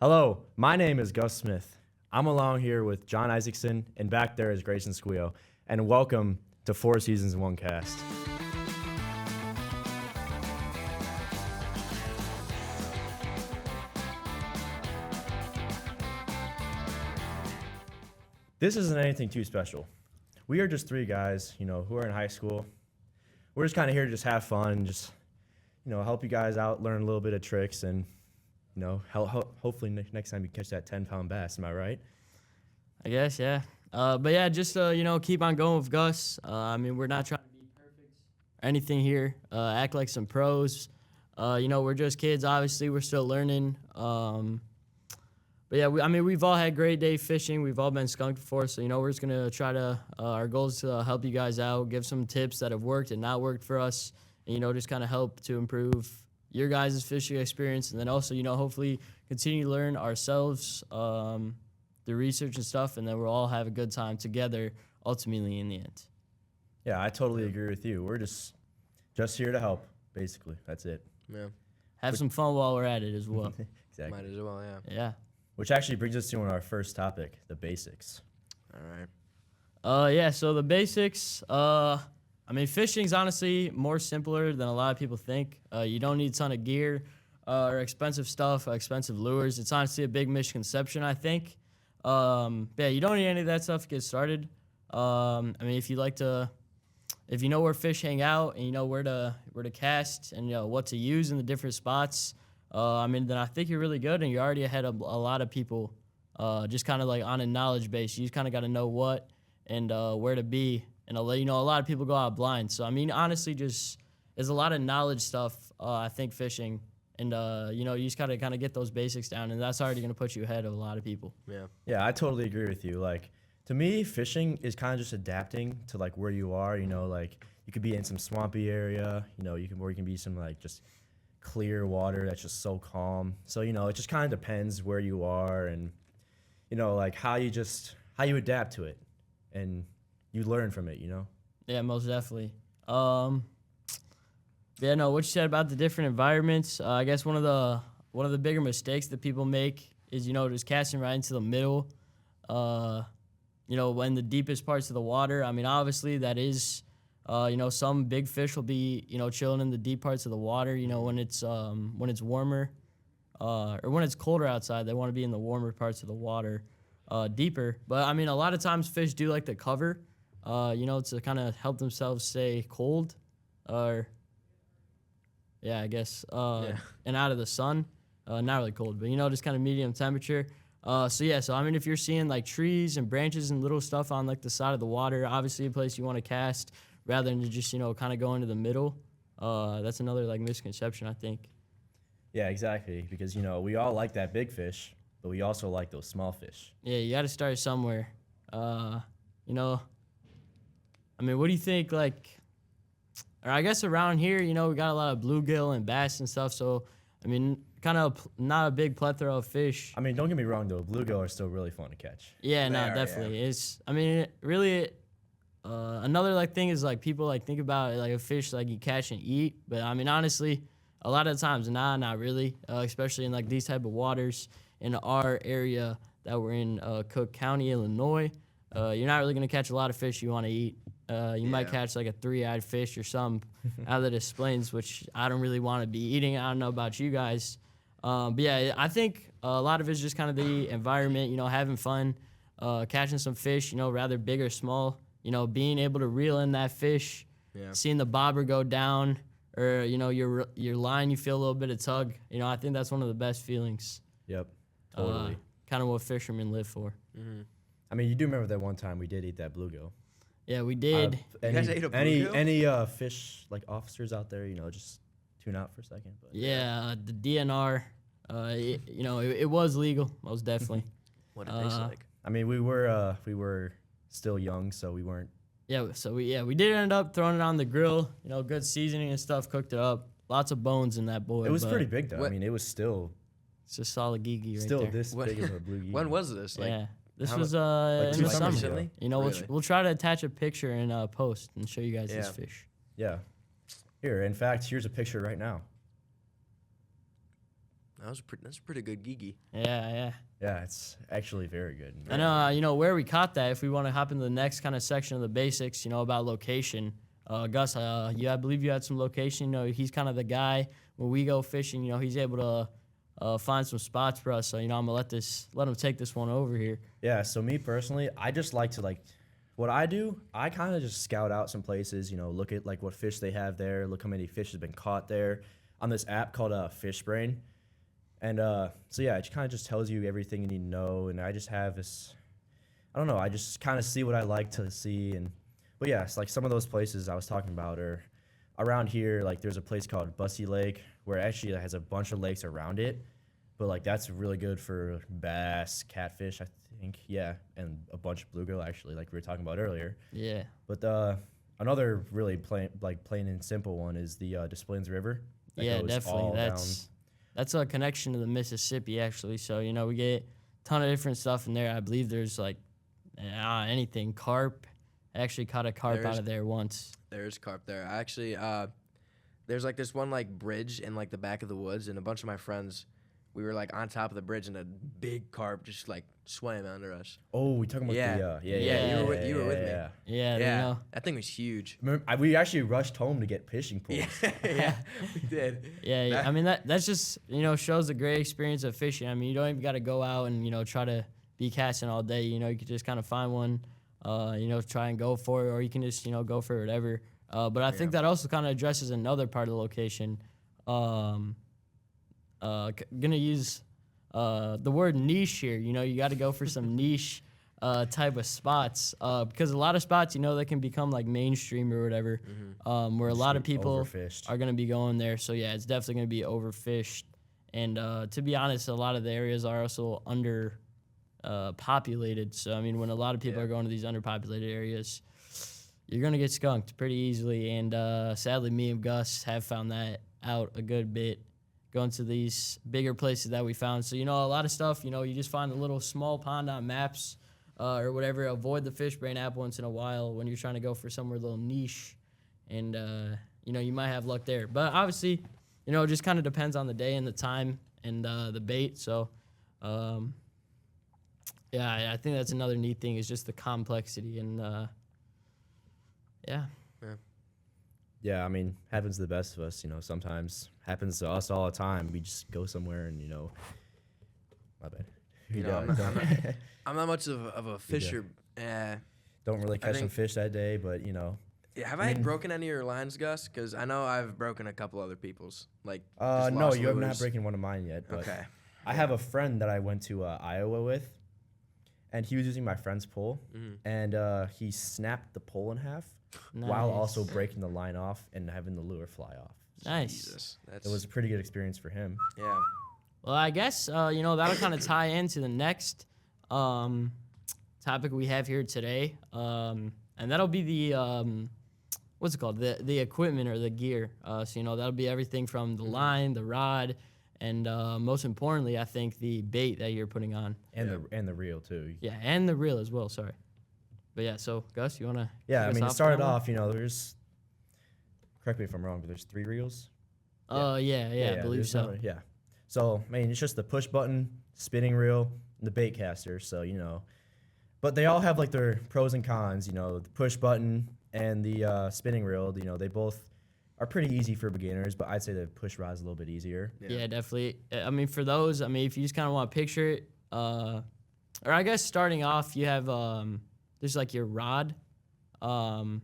Hello, my name is Gus Smith. I'm along here with John Isaacson, and back there is Grayson Squio. And welcome to 4 Seasons, 1 Cast. This isn't anything too special. We are just 3 guys, who are in high school. We're just kind of here to just have fun, just, help you guys out, learn a little bit of tricks, and hopefully next time you catch that 10-pound bass. Am I right? I guess, yeah. But yeah, just, keep on going with Gus. We're not trying to be perfect or anything here. Act like some pros. We're just kids. Obviously, we're still learning. But yeah, we've all had great day fishing. We've all been skunked before. So, we're just going to try to, our goal is to help you guys out, give some tips that have worked and not worked for us. And, just kind of help to improve your guys' fishing experience, and then also, hopefully continue to learn ourselves through research and stuff, and then we'll all have a good time together ultimately in the end. Yeah, I totally agree with you. We're just here to help, basically. That's it. Yeah. Have some fun while we're at it as well. Exactly. Might as well, yeah. Yeah. Which actually brings us to our first topic, the basics. All right. So the basics, fishing's honestly more simpler than a lot of people think. You don't need a ton of gear or expensive stuff, expensive lures. It's honestly a big misconception, I think. You don't need any of that stuff to get started. If you know where fish hang out and you know where to cast and what to use in the different spots, then I think you're really good and you're already ahead of a lot of people. Just kind of like on a knowledge base, you just kind of got to know what and where to be. And a lot of people go out blind. So, honestly, just there's a lot of knowledge stuff, I think, fishing. And, you just got to kind of get those basics down. And that's already going to put you ahead of a lot of people. Yeah. Yeah, I totally agree with you. Like, to me, fishing is kind of just adapting to, like, where you are. Like, you could be in some swampy area, where you can be some, like, just clear water that's just so calm. So, it just kind of depends where you are and, like, how you adapt to it. And you learn from it, Yeah, most definitely. What you said about the different environments, I guess one of the bigger mistakes that people make is, just casting right into the middle, when the deepest parts of the water. Obviously that is, some big fish will be, chilling in the deep parts of the water, when it's warmer, or when it's colder outside, they want to be in the warmer parts of the water, deeper. But, a lot of times fish do like to cover, to kind of help themselves stay cold, and out of the sun. Not really cold, but, just kind of medium temperature. If you're seeing, like, trees and branches and little stuff on, like, the side of the water, obviously a place you want to cast rather than just, kind of go into the middle. That's another, like, misconception, I think. Yeah, exactly. Because, we all like that big fish, but we also like those small fish. Yeah, you got to start somewhere. What do you think, like, or I guess around here, we got a lot of bluegill and bass and stuff, so, kind of not a big plethora of fish. Don't get me wrong, though. Bluegill are still really fun to catch. Yeah, definitely. Yeah. It's, really, another, like, thing is, like, people, like, think about, like, a fish, like, you catch and eat, but, honestly, a lot of the times, not really, especially in, like, these type of waters in our area that we're in, Cook County, Illinois. You're not really going to catch a lot of fish you want to eat. You might catch like a 3-eyed fish or something out of the Des Plaines, which I don't really want to be eating. I don't know about you guys. I think a lot of it's just kind of the environment, having fun, catching some fish, rather big or small, being able to reel in that fish, seeing the bobber go down, or, your line, you feel a little bit of tug. I think that's one of the best feelings. Yep, totally. Kind of what fishermen live for. Mm-hmm. You do remember that one time we did eat that bluegill. Yeah, we did. You guys ate a bluegill? Any fish like officers out there, just tune out for a second. But yeah, the DNR, it was legal, most definitely. What did it taste like? We were still young, so we weren't. Yeah, so we did end up throwing it on the grill. Good seasoning and stuff, cooked it up. Lots of bones in that boy. It was pretty big though. What? It was still. It's a solid geeky right still there. This big of a bluegie. When was this? This was like in the 2 summer. summers ago. Really? We'll try to attach a picture and post and show you guys this Yeah. fish. Yeah. Here, in fact, here's a picture right now. That's a pretty good gigi. Yeah. Yeah, it's actually very good. And where we caught that, if we want to hop into the next kind of section of the basics, about location. Gus, I believe you had some location. He's kind of the guy when we go fishing. He's able to find some spots for us. So I'm gonna let him take this one over here. Yeah. So me personally, I just like to what I do. I kind of just scout out some places. Look at what fish they have there. Look how many fish has been caught there on this app called Fish Brain. And so yeah, it kind of just tells you everything you need to know. And I just have this, I don't know, I just kind of see what I like to see. But yeah, it's some of those places I was talking about are around here. There's a place called Bussy Lake where actually it has a bunch of lakes around it. But that's really good for bass, catfish, I think. Yeah, and a bunch of bluegill actually, like we were talking about earlier. Yeah. But another really plain and simple one is the Des Plaines River. Yeah, definitely. That's a connection to the Mississippi, actually. So, we get a ton of different stuff in there. I believe there's, anything. Carp. I actually caught a carp out of there once. There's carp there. I actually, there's, this one, bridge in, the back of the woods, and a bunch of my friends, we were, on top of the bridge, and a big carp just, swam under us. Oh, we talking about you were with me. Yeah. That thing was huge. We actually rushed home to get fishing poles. Yeah, we did. Yeah, I mean, that's just, shows a great experience of fishing. I mean, you don't even got to go out and, try to be casting all day. You could just kind of find one, try and go for it, or you can just, go for whatever. But I think that also kind of addresses another part of the location. Gonna use the word niche here. You got to go for some niche type of spots because a lot of spots, they can become mainstream or whatever, where a lot of people are gonna be going there. So yeah, it's definitely gonna be overfished. And to be honest, a lot of the areas are also under populated. So I mean, when a lot of people are going to these underpopulated areas, you're gonna get skunked pretty easily. And sadly, me and Gus have found that out a good bit, going to these bigger places that we found. So, a lot of stuff, you just find a little small pond on maps or whatever. Avoid the Fish Brain app once in a while when you're trying to go for somewhere a little niche. And, you might have luck there. But obviously, it just kind of depends on the day and the time and the bait. So, I think that's another neat thing is just the complexity. And, Yeah, I mean, happens to the best of us, sometimes happens to us all the time. We just go somewhere and, my bad. I'm not much of a fisher. Don't really catch some fish that day, but, Yeah, have I broken any of your lines, Gus? Because I know I've broken a couple other people's. No, you have not broken one of mine yet. But okay. I have a friend that I went to Iowa with, and he was using my friend's pole, and he snapped the pole in half. Nice. While also breaking the line off and having the lure fly off. Nice. Jesus, it was a pretty good experience for him. Yeah. Well, I guess, that'll kind of tie into the next topic we have here today. And that'll be the, what's it called? The equipment or the gear. So, that'll be everything from the line, the rod, and most importantly, I think the bait that you're putting on. And the reel, too. Yeah, and the reel as well, sorry. But yeah, so Gus, you want to? Yeah, I mean, it started off, there's, correct me if I'm wrong, but there's 3 reels. I believe so. Yeah. So, I mean, it's just the push button, spinning reel, and the bait caster. So, but they all have their pros and cons. The push button and the spinning reel, they both are pretty easy for beginners, but I'd say the push rod is a little bit easier. Yeah, definitely. I mean, for those, if you just kind of want to picture it, or I guess starting off, you have there's your rod, so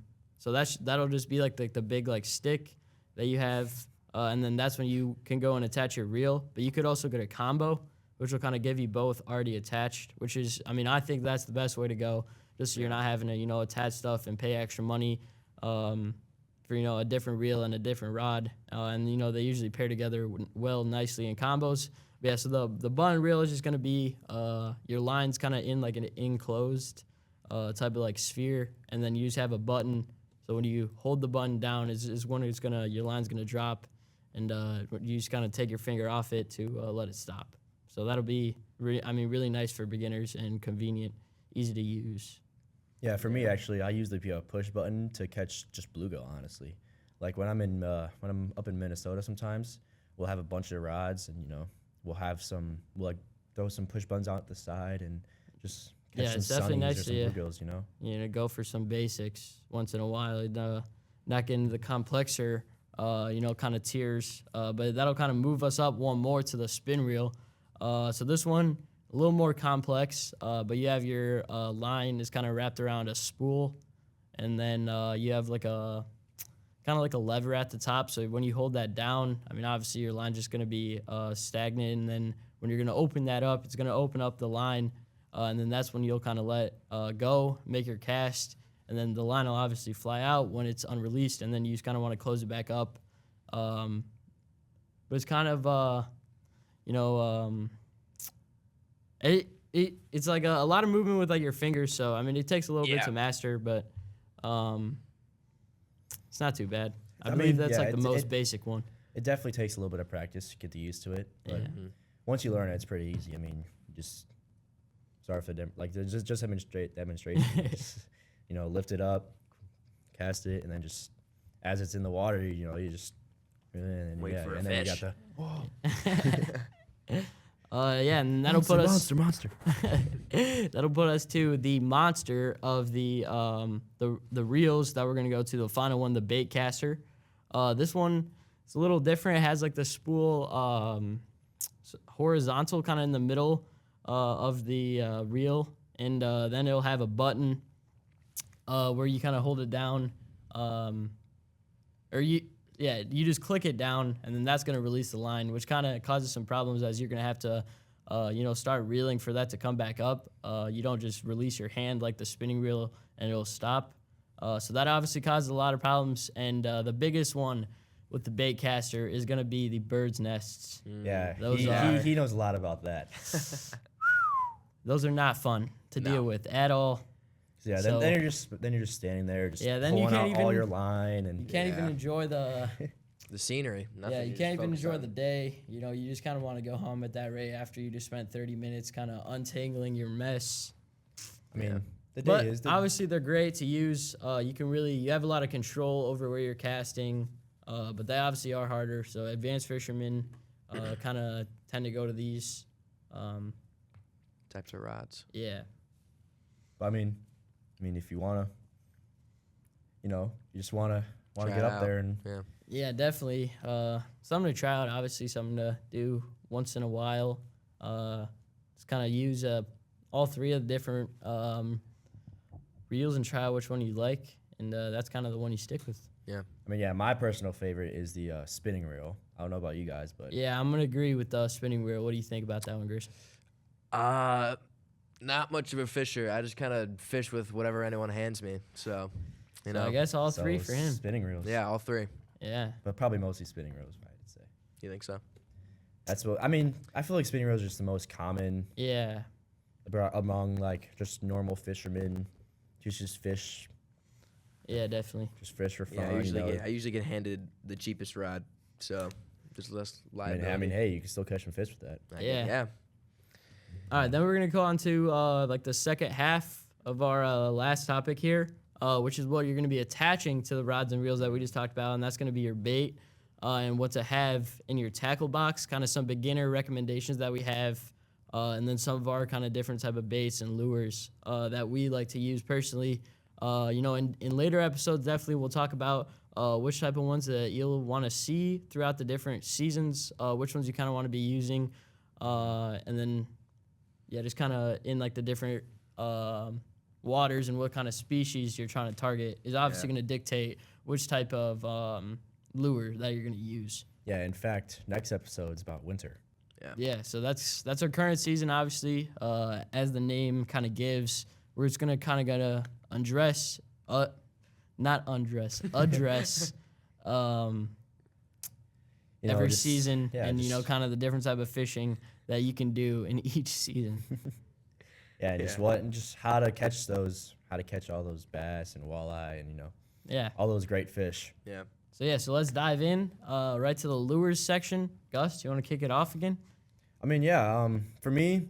that'll just be the big stick that you have, and then that's when you can go and attach your reel. But you could also get a combo, which will kind of give you both already attached. Which is, I think that's the best way to go, just so you're not having to attach stuff and pay extra money for a different reel and a different rod, and they usually pair together well nicely in combos. But yeah, so the button reel is just gonna be your line's kind of in an enclosed type of sphere, and then you just have a button. So when you hold the button down, is when your line's gonna drop, and you just kind of take your finger off it to let it stop. So that'll be really nice for beginners and convenient, easy to use. Yeah, for me actually, I use the push button to catch just bluegill. Honestly, when I'm up in Minnesota, sometimes we'll have a bunch of rods, and we'll like throw some push buns out the side and just catch Yeah, some it's definitely sunnies nice or some to bluegills, you know. go for some basics once in a while. Not get into the complexer, kind of tiers. But that'll kind of move us up one more to the spin reel. So this one a little more complex, but you have your line is kind of wrapped around a spool, and then you have like a kind of like a lever at the top. So when you hold that down, I mean, obviously your line's just going to be stagnant, and then when you're going to open that up, it's going to open up the line, and then that's when you'll kind of let go, make your cast, and then the line will obviously fly out when it's unreleased, and then you just kind of want to close it back up. But it's kind of, it's like a lot of movement with like your fingers. So I mean, it takes a little bit to master, but it's not too bad. I believe that's like the most basic one. It definitely takes a little bit of practice to get used to it, but once you learn it, it's pretty easy. I mean, you just sorry for the just demonstration. Just, lift it up, cast it, and then just as it's in the water, you just wait for a and fish. Then you got and that'll put us monster. that'll put us to the monster of the reels that we're gonna go to. The final one, the bait caster. This one is a little different. It has like the spool horizontal, kind of in the middle of the reel, and then it'll have a button where you kind of hold it down, you just click it down, and then that's going to release the line, which kind of causes some problems as you're going to have to, start reeling for that to come back up. You don't just release your hand like the spinning reel and it'll stop. So that obviously causes a lot of problems. And the biggest one with the bait caster is going to be the bird's nests. Yeah, Those he knows a lot about that. Those are not fun to deal with at all. Yeah, then you're just standing there, just then pulling you can't out all even, your line, and you can't even enjoy the scenery. Nothing. Yeah, you just can't even focus enjoy on. the day. You just kind of want to go home at that rate after you just spent 30 minutes kind of untangling your mess. I mean, But obviously they're great to use. You have a lot of control over where you're casting, but they obviously are harder. So advanced fishermen kind of tend to go to these Types of rods. Yeah. I mean, if you wanna, you just wanna Try get it up out. there and Yeah, definitely. Something to try out. Obviously, something to do once in a while. Just kind of use all three of the different reels and try out which one you like, and that's kind of the one you stick with. Yeah. I mean, yeah, my personal favorite is the spinning reel. I don't know about you guys, but Yeah, I'm gonna agree with the spinning reel. What do you think about that one, Grayson? Not much of a fisher. I just kind of fish with whatever anyone hands me. So, So I guess all three for him. Spinning reels. Yeah, all three. Yeah. But probably mostly spinning reels, if I had to say. You think so? That's what I mean. I feel like spinning reels are just the most common Yeah. among like just normal fishermen. Just fish, Yeah, definitely. just fish for fun. Yeah, I usually get handed the cheapest rod, so there's less liability. I mean, hey, you can still catch some fish with that. Yeah. All right, then we're gonna go on to like the second half of our last topic here, which is what you're gonna be attaching to the rods and reels that we just talked about, and that's gonna be your bait and what to have in your tackle box. Kind of some beginner recommendations that we have, and then some of our kind of different type of baits and lures that we like to use personally. In later episodes, definitely we'll talk about which type of ones that you'll want to see throughout the different seasons, which ones you kind of want to be using, and then. Yeah, just kind of in like the different waters and what kind of species you're trying to target is obviously going to dictate which type of lure that you're going to use. Yeah, in fact, next episode's about winter. Yeah, so that's our current season, obviously. As the name kind of gives, we're just gonna kind of gotta address every season, and kind of the different type of fishing that you can do in each season. Just how to catch all those bass and walleye and all those great fish. Yeah. So let's dive in right to the lures section. Gus, do you want to kick it off again? I mean, for me,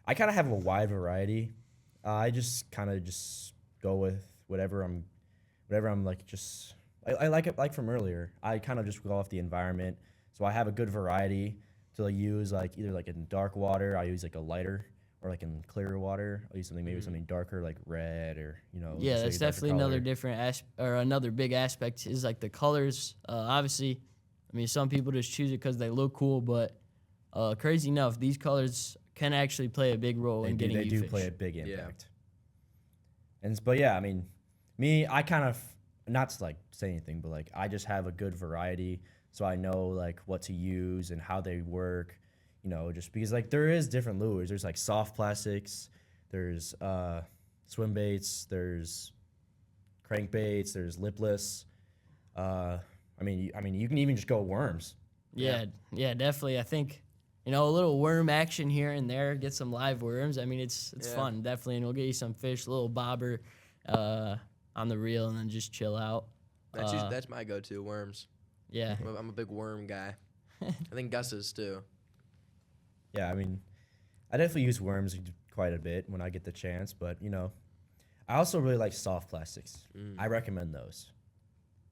I kind of have a wide variety. I just kind of just go with whatever I'm like. I like it like from earlier. I kind of just go off the environment, so I have a good variety to like, use like either like in dark water, I use like a lighter, or like in clear water, I'll use something maybe something darker like red or Yeah, just, like, that's a darker definitely color. another different or another big aspect is like the colors. Obviously, I mean, some people just choose it because they look cool, but crazy enough, these colors can actually play a big role in getting They you do fish. play a big Yeah. impact. But yeah, I mean, me, I kind of, not to like say anything, but like I just have a good variety, so I know like what to use and how they work, just because like there is different lures. There's like soft plastics, there's swim baits, there's crankbaits, there's lipless. I mean, you can even just go worms. Yeah, definitely. I think a little worm action here and there, get some live worms. I mean, it's Yeah. fun, definitely, and we'll get you some fish, a little bobber on the reel, and then just chill out. That's my go-to, worms. Yeah, I'm a big worm guy. I think Gus is too. Yeah, I mean, I definitely use worms quite a bit when I get the chance, but I also really like soft plastics. I recommend those.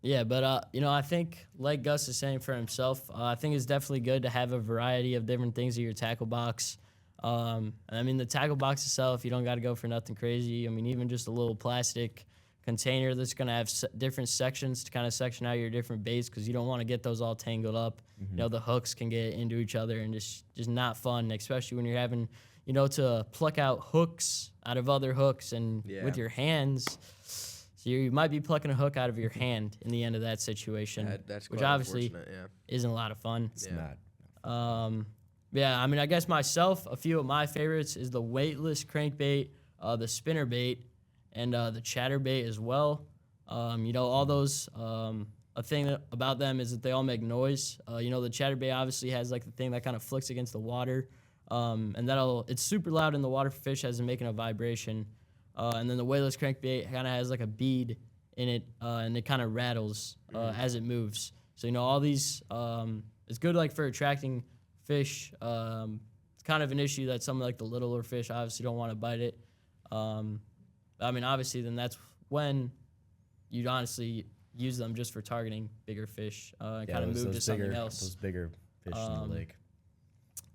yeah, but I think like Gus is saying for himself, I think it's definitely good to have a variety of different things in your tackle box. I mean, the tackle box itself, you don't got to go for nothing crazy. I mean, even just a little plastic container that's going to have different sections to kind of section out your different baits, because you don't want to get those all tangled up. The hooks can get into each other and just not fun, especially when you're having, to pluck out hooks out of other hooks and with your hands. So you might be plucking a hook out of your hand in the end of that situation, That's which quite obviously unfortunate, yeah. isn't a lot of fun. It's not. Yeah, I mean, I guess myself, a few of my favorites is the weightless crankbait, the spinner bait, and the chatterbait as well. All those, a thing about them is that they all make noise. The chatterbait obviously has like the thing that kind of flicks against the water, and it's super loud in the water for fish as in making a vibration. And then the weightless crankbait kind of has like a bead in it, and it kind of rattles as it moves. So all these, it's good like for attracting fish. It's kind of an issue that some like the littler fish obviously don't want to bite it. I mean, obviously, then that's when you'd honestly use them just for targeting bigger fish and kind of move to something else. Those bigger fish in the lake.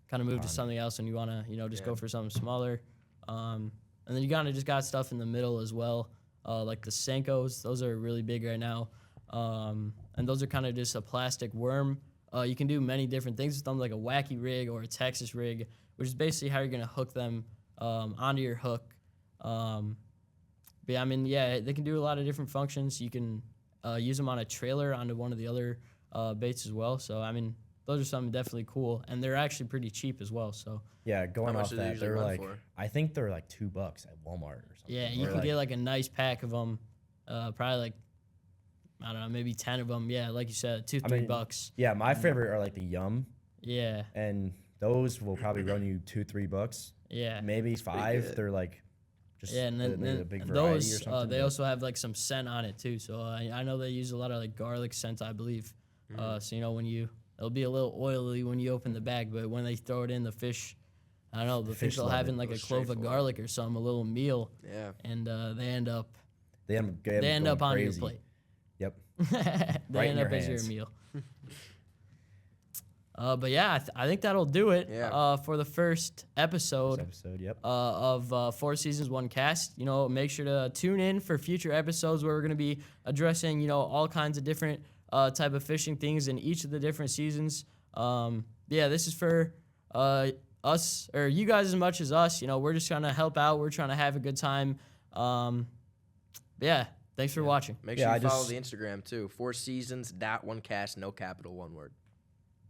Kind of move to something else when you want to, just go for something smaller. And then you kind of just got stuff in the middle as well, like the Senkos. Those are really big right now. And those are kind of just a plastic worm. You can do many different things with them, like a wacky rig or a Texas rig, which is basically how you're going to hook them onto your hook. But yeah, I mean, they can do a lot of different functions. You can use them on a trailer onto one of the other baits as well. So, I mean, those are something definitely cool. And they're actually pretty cheap as well. So Yeah, going much off do they that, usually they're run like, for? I think they're like $2 at Walmart or something. yeah, you Or can get like a nice pack of them, probably like, I don't know, maybe 10 of them. Yeah, like you said, $2-3. Yeah, my favorite are like the Yum, Yeah, and those will probably run you $2-3, yeah. maybe $5. good. They're like just Yeah, and then a big variety or those something. they but- also have like some scent on it too. So I know they use a lot of like garlic scent, I believe. So when it'll be a little oily when you open the bag, but when they throw it in, the fish, I don't know, the fish will love have it. in like Go a straight clove of for it. garlic or something, a little meal, Yeah. and they end up They end up on crazy. your plate. Yep. They Right in end your up as your hands. meal. But yeah, I think that'll do it Yeah. for the first episode. This episode, yep. Of 4 Seasons, 1 Cast. Make sure to tune in for future episodes where we're going to be addressing, all kinds of different type of fishing things in each of the different seasons. This is for us, or you guys as much as us. We're just trying to help out. We're trying to have a good time. Thanks for watching. Make Yeah, sure I you follow just- the Instagram too. 4seasons.1cast, no capital, one word.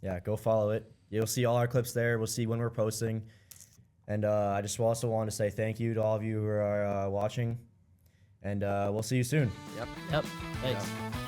Yeah, go follow it. You'll see all our clips there. We'll see when we're posting. And I just also want to say thank you to all of you who are watching. And we'll see you soon. Yep. Yep. Thanks. Yeah.